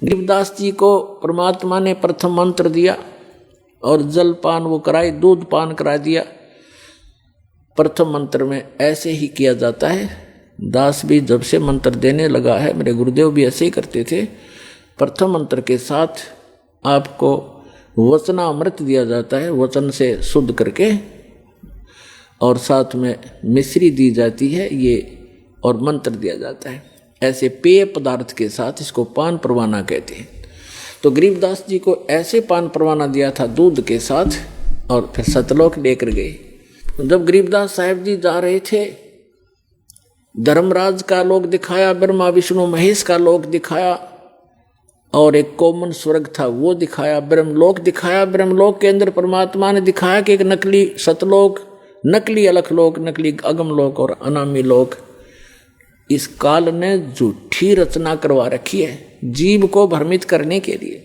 गरीबदास जी को परमात्मा ने प्रथम मंत्र दिया और जल पान वो कराए, दूध पान करा दिया। प्रथम मंत्र में ऐसे ही किया जाता है। दास भी जब से मंत्र देने लगा है, मेरे गुरुदेव भी ऐसे ही करते थे। प्रथम मंत्र के साथ आपको वचनामृत दिया जाता है, वचन से शुद्ध करके, और साथ में मिश्री दी जाती है ये, और मंत्र दिया जाता है। ऐसे पेय पदार्थ के साथ इसको पान परवाना कहते हैं। तो गरीबदास जी को ऐसे पान परवाना दिया था दूध के साथ, और फिर सतलोक लेकर गए। जब गरीबदास साहब जी जा रहे थे, धर्मराज का लोक दिखाया, ब्रह्मा विष्णु महेश का लोक दिखाया, और एक कॉमन स्वर्ग था वो दिखाया, ब्रह्मलोक दिखाया। ब्रह्मलोक के अंदर परमात्मा ने दिखाया कि एक नकली सतलोक, नकली अलखलोक, नकली अगमलोक और अनामी लोक। इस काल ने झूठी रचना करवा रखी है जीव को भ्रमित करने के लिए।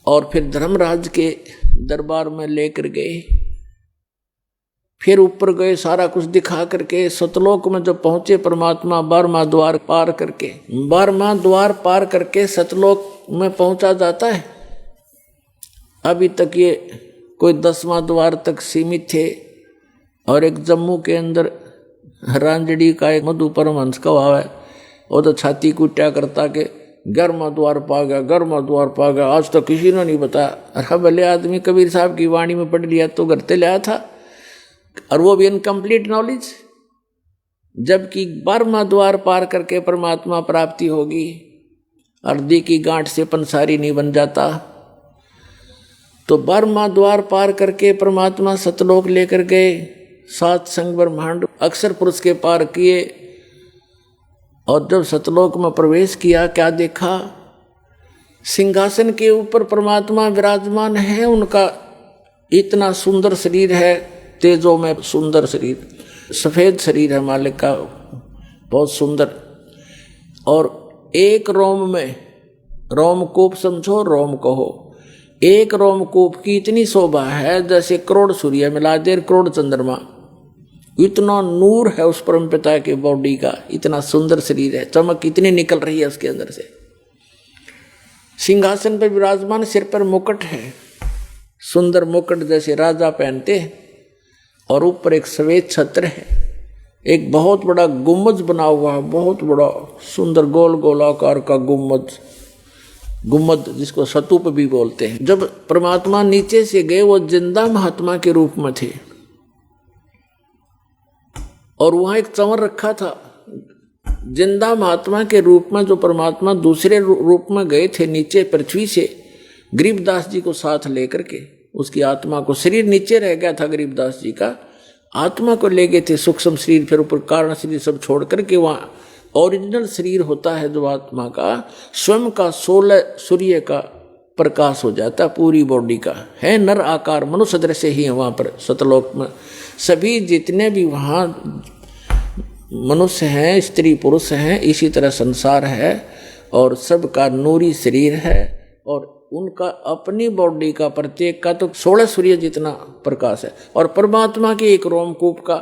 और फिर धर्मराज के दरबार में लेकर गए, फिर ऊपर गए, सारा कुछ दिखा करके सतलोक में जब पहुंचे परमात्मा 12वां द्वार पार करके, 12वां द्वार पार करके सतलोक में पहुंचा जाता है। अभी तक ये कोई 10वां द्वार तक सीमित थे। और एक जम्मू के अंदर रांजड़ी का एक मधु परमहंस का भाव है, वो तो छाती कुट्या करता के 11वां द्वार पा गया, 11वां द्वार पा गया, आज तक किसी ने नहीं बताया। अरे भले आदमी कबीर साहब की वाणी में पढ़ लिया तो घर से लाया था, और वो भी इनकम्प्लीट नॉलेज। जबकि 12वां द्वार पार करके परमात्मा प्राप्ति होगी। अर्धी की गांठ से पंसारी नहीं बन जाता। तो 12वां द्वार पार करके परमात्मा सतलोक लेकर गए, 7 संग ब्रह्मांड अक्षर पुरुष के पार किए। और जब सतलोक में प्रवेश किया, क्या देखा? सिंहासन के ऊपर परमात्मा विराजमान है। उनका इतना सुंदर शरीर है, तेजों में सुंदर शरीर, सफेद शरीर है मालिक का, बहुत सुंदर। और एक रोम में, रोमकूप समझो, रोम कहो, एक रोमकूप की इतनी शोभा है जैसे करोड़ सूर्य मिला दे, करोड़ चंद्रमा। इतना नूर है उस परम पिता के बॉडी का, इतना सुंदर शरीर है, चमक इतनी निकल रही है उसके अंदर से। सिंहासन पर विराजमान, सिर पर मुकुट है, सुंदर मुकुट जैसे राजा पहनते हैं। और ऊपर एक सफेद छत्र है, एक बहुत बड़ा गुम्बज बना हुआ है, बहुत बड़ा सुंदर गोल गोलाकार का गुम्बज, गुम्बद जिसको स्तूप भी बोलते हैं। जब परमात्मा नीचे से गए, वो जिंदा महात्मा के रूप में थे। और वहां एक चंवर रखा था, जिंदा महात्मा के रूप में जो परमात्मा दूसरे रूप में गए थे नीचे पृथ्वी से, गरीबदास जी को साथ लेकर के, उसकी आत्मा को, शरीर नीचे रह गया था गरीबदास जी का, आत्मा को ले गए थे सूक्ष्म शरीर, फिर ऊपर कारण शरीर सब छोड़ करके वहाँ ओरिजिनल शरीर होता है जो आत्मा का, स्वयं का 16 सूर्य का प्रकाश हो जाता पूरी बॉडी का है। नर आकार मनुष्य दृश्य ही है वहाँ पर सतलोक में। सभी जितने भी वहाँ मनुष्य हैं, स्त्री पुरुष हैं, इसी तरह संसार है, और सबका नूरी शरीर है। और उनका अपनी बॉडी का प्रत्येक का तो 16 सूर्य जितना प्रकाश है, और परमात्मा के एक रोमकूप का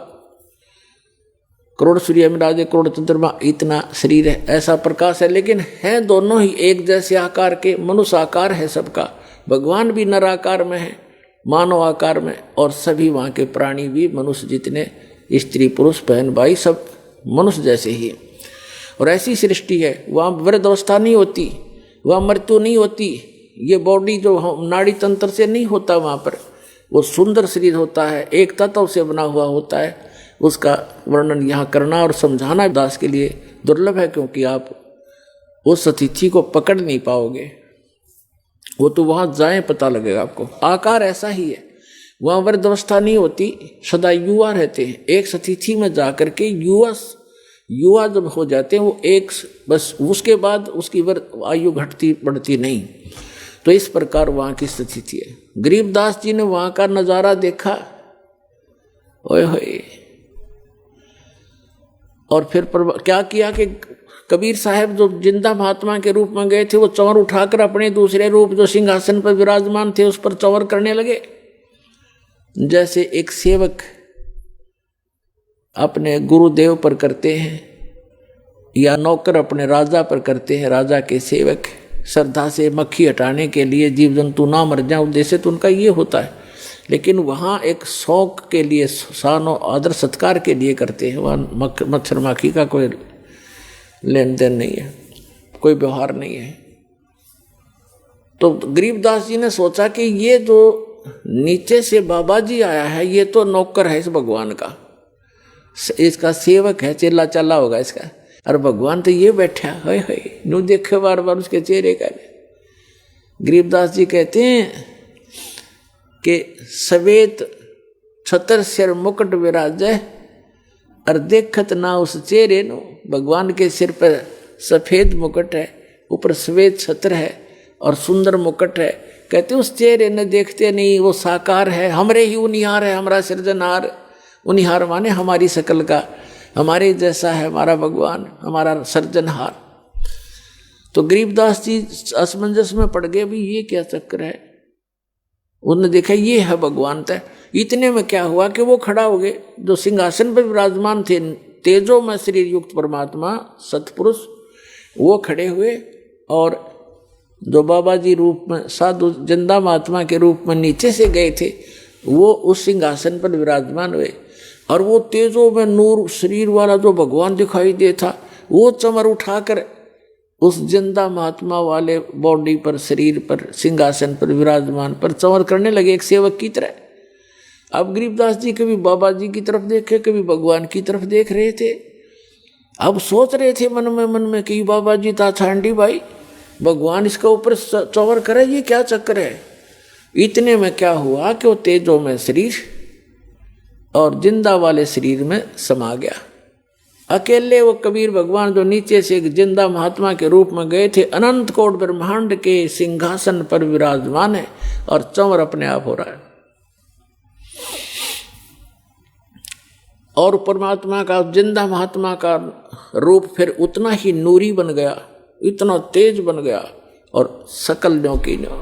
करोड़ सूर्य मिला दे, करोड़ चंद्रमा, इतना शरीर है, ऐसा प्रकाश है। लेकिन है दोनों ही एक जैसे आकार के, मनुष्य आकार है सबका। भगवान भी नर आकार में है, मानव आकार में, और सभी वहाँ के प्राणी भी मनुष्य जितने, स्त्री पुरुष बहन भाई सब मनुष्य जैसे ही है। और ऐसी सृष्टि है, वहाँ वृद्धावस्था नहीं होती, वहाँ मृत्यु नहीं होती। ये बॉडी जो नाड़ी तंत्र से नहीं होता वहाँ पर, वो सुंदर शरीर होता है, एक तत्व से बना हुआ होता है। उसका वर्णन यहाँ करना और समझाना दास के लिए दुर्लभ है, क्योंकि आप उस अतिथि को पकड़ नहीं पाओगे। वो तो वहाँ जाए पता लगेगा आपको। आकार ऐसा ही है, वहाँ वृद्धावस्था नहीं होती, सदा युवा रहते हैं। एक अतिथि में जा करके युवा जब हो जाते हैं वो एक बस, उसके बाद उसकी आयु घटती बढ़ती नहीं। तो इस प्रकार वहाँ की स्थिति है। गरीबदास जी ने वहाँ का नज़ारा देखा, ओए होए। और फिर क्या किया कि कबीर साहब जो जिंदा महात्मा के रूप में गए थे, वो चंवर उठाकर अपने दूसरे रूप जो सिंहासन पर विराजमान थे उस पर चंवर करने लगे। जैसे एक सेवक अपने गुरुदेव पर करते हैं, या नौकर अपने राजा पर करते हैं, राजा के सेवक श्रद्धा से मक्खी हटाने के लिए, जीव जंतु ना मर जाए, उद्देश्य तो उनका ये होता है। लेकिन वहाँ एक शौक के लिए, शानो आदर सत्कार के लिए करते हैं। वहाँ मच्छर माखी का कोई लेन देन नहीं है, कोई व्यवहार नहीं है। तो गरीबदास जी ने सोचा कि ये जो नीचे से बाबा जी आया है, ये तो नौकर है इस भगवान का, इसका सेवक है, चेला चाला होगा इसका, और भगवान तो ये बैठा है, न्यू देखे बार बार उसके चेहरे का। गरीबदास जी कहते हैं कि सवेत छतर सिर मुकुट विराजय, और देखत ना उस चेहरे नो। भगवान के सिर पर सफेद मुकुट है, ऊपर सफेद छत्र है और सुंदर मुकुट है। कहते उस चेहरे ने देखते नहीं, वो साकार है, हमरे ही उनिहार है, हमारा सृजनहार। उनिहार माने हमारी शकल का, हमारे जैसा है हमारा भगवान, हमारा सृजनहार। तो गरीबदास जी असमंजस में पड़ गए, भी ये क्या चक्कर है। उन्होंने देखा ये है भगवान तय। इतने में क्या हुआ कि वो खड़ा हो गए, जो सिंहासन पर विराजमान थे, तेजो में शरीर युक्त परमात्मा सतपुरुष, वो खड़े हुए, और जो बाबा जी रूप में साधु जिंदा महात्मा के रूप में नीचे से गए थे, वो उस सिंहासन पर विराजमान हुए। और वो तेजो में नूर शरीर वाला जो भगवान दिखाई देता, वो चमर उठाकर उस जिंदा महात्मा वाले बॉडी पर, शरीर पर, सिंहासन पर विराजमान पर चमर करने लगे एक सेवक की तरह। अब गरीबदास जी कभी बाबा जी की तरफ देखे, कभी भगवान की तरफ देख रहे थे। अब सोच रहे थे मन में कि बाबा जी ता छांडी भाई, भगवान इसका ऊपर चौवर करे, ये क्या चक्कर है। इतने में क्या हुआ कि वो तेजो में शरीर और जिंदा वाले शरीर में समा गया। अकेले वो कबीर भगवान जो नीचे से एक जिंदा महात्मा के रूप में गए थे, अनंत कोट ब्रह्मांड के सिंहासन पर विराजमान है और चंवर अपने आप हो रहा है। और परमात्मा का, जिंदा महात्मा का रूप फिर उतना ही नूरी बन गया, इतना तेज बन गया, और सकल न्यों की न्यों।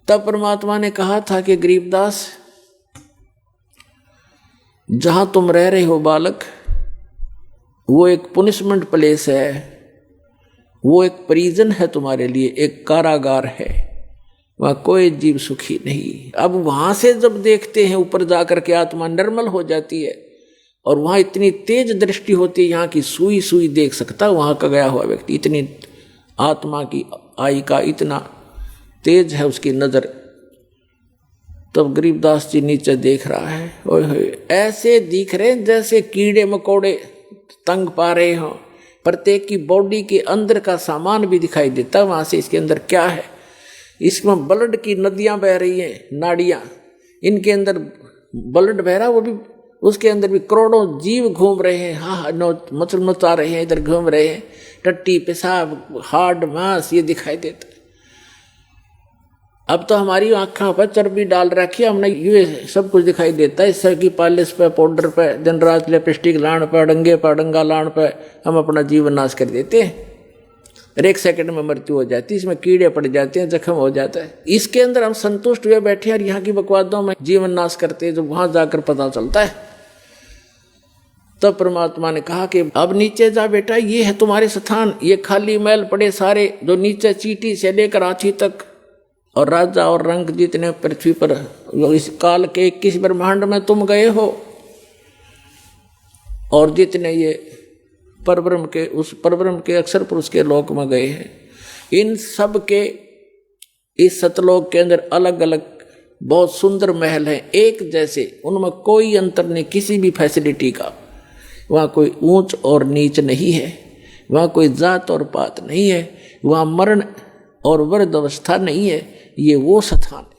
तब परमात्मा ने कहा था कि गरीबदास, जहां तुम रह रहे हो बालक, वो एक पुनिशमेंट प्लेस है, वो एक प्रिजन है तुम्हारे लिए, एक कारागार है, वहाँ कोई जीव सुखी नहीं। अब वहां से जब देखते हैं ऊपर जाकर के आत्मा निर्मल हो जाती है, और वहाँ इतनी तेज दृष्टि होती है, यहाँ की सुई सुई देख सकता वहाँ का गया हुआ व्यक्ति, इतनी आत्मा की आई का इतना तेज है उसकी नज़र। तब गरीबदास जी नीचे देख रहा है, ओए ऐसे दिख रहे जैसे कीड़े मकोड़े तंग पा रहे हों। प्रत्येक की बॉडी के अंदर का सामान भी दिखाई देता है वहाँ से, इसके अंदर क्या है। इसमें ब्लड की नदियाँ बह रही हैं, नाड़ियाँ, इनके अंदर ब्लड बह रहा, वो भी उसके अंदर भी करोड़ों जीव घूम रहे हैं, हाँ मचल मचा रहे हैं, इधर घूम रहे हैं, टट्टी पेशाब हार्ड मांस ये दिखाई देता है। अब तो हमारी आँखों पर चर्बी डाल रखी है हमने, ये सब कुछ दिखाई देता है। इससे की पॉलिश पे, पाउडर पे, दिन रात लिपस्टिक लाण पे, डंगे पर डंगा लाण पे हम अपना जीवन नाश कर देते हैं, और एक सेकंड में मृत्यु हो जाती है। इसमें कीड़े पड़ जाते हैं, जख्म हो जाता है। इसके अंदर हम संतुष्ट हुए बैठे और यहाँ की बकवादों में जीवन नाश करते हैं, जो वहां जाकर पता चलता है। तब परमात्मा ने कहा कि अब नीचे जा बेटा, ये है तुम्हारे स्थान, ये खाली महल पड़े सारे, जो नीचे चीटी से लेकर हाथी तक, और राजा और रंग जितने पृथ्वी पर इस काल के 21 ब्रह्मांड में तुम गए हो, और जितने ये परब्रह्म के, उस परब्रह्म के अक्षर पुरुष के लोक में गए हैं, इन सब के इस सतलोक के अंदर अलग अलग बहुत सुंदर महल हैं, एक जैसे, उनमें कोई अंतर नहीं किसी भी फैसिलिटी का। वहाँ कोई ऊंच और नीच नहीं है, वहाँ कोई जात और पात नहीं है, वहाँ मरण और वृद्ध अवस्था नहीं है। ये वो स्थान है